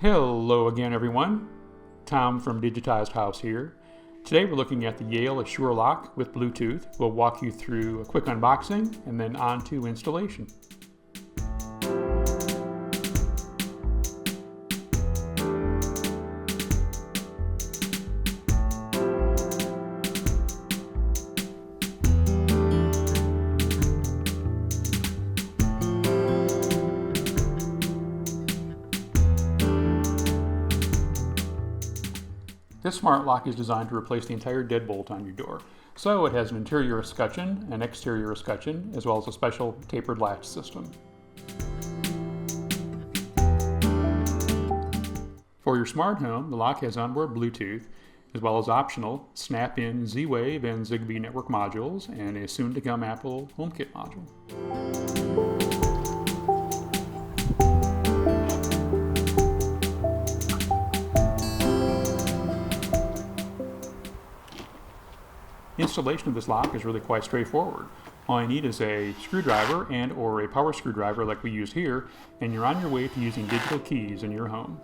Hello again, everyone. Tom from Digitized.House here. Today we're looking at the Yale Assure Lock with Bluetooth. We'll walk you through a quick unboxing and then on to installation. This smart lock is designed to replace the entire deadbolt on your door. So it has an interior escutcheon, an exterior escutcheon, as well as a special tapered latch system. For your smart home, the lock has onboard Bluetooth, as well as optional snap-in Z-Wave and ZigBee network modules, and a soon-to-come Apple HomeKit module. Installation of this lock is really quite straightforward. All you need is a screwdriver and or a power screwdriver like we use here, and you're on your way to using digital keys in your home.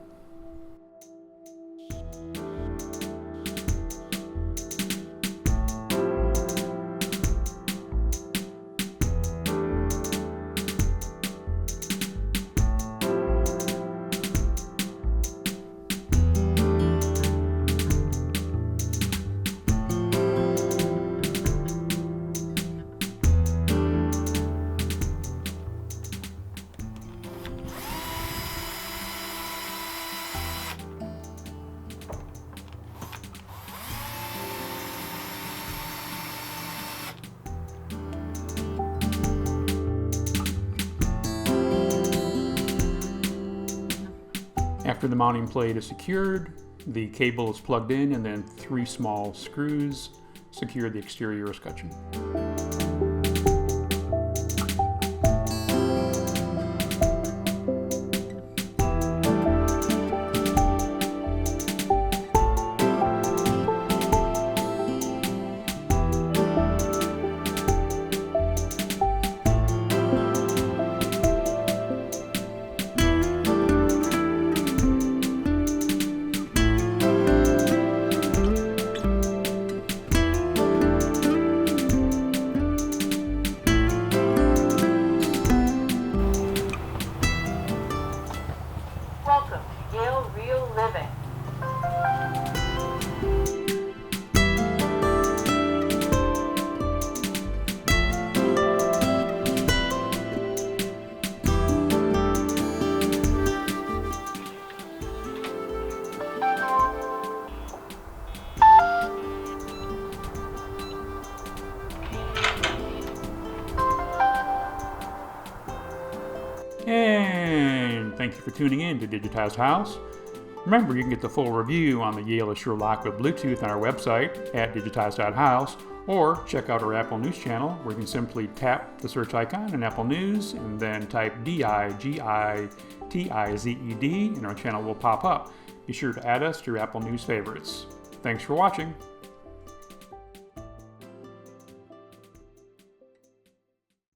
After the mounting plate is secured, the cable is plugged in, and then 3 small screws secure the exterior escutcheon. Welcome to Yale Real Living. And thank you for tuning in to Digitized.House. Remember, you can get the full review on the Yale Assure Lock with Bluetooth on our website at Digitized.House, or check out our Apple News channel, where you can simply tap the search icon in Apple News and then type Digitized, and our channel will pop up. Be sure to add us to your Apple News favorites. Thanks for watching.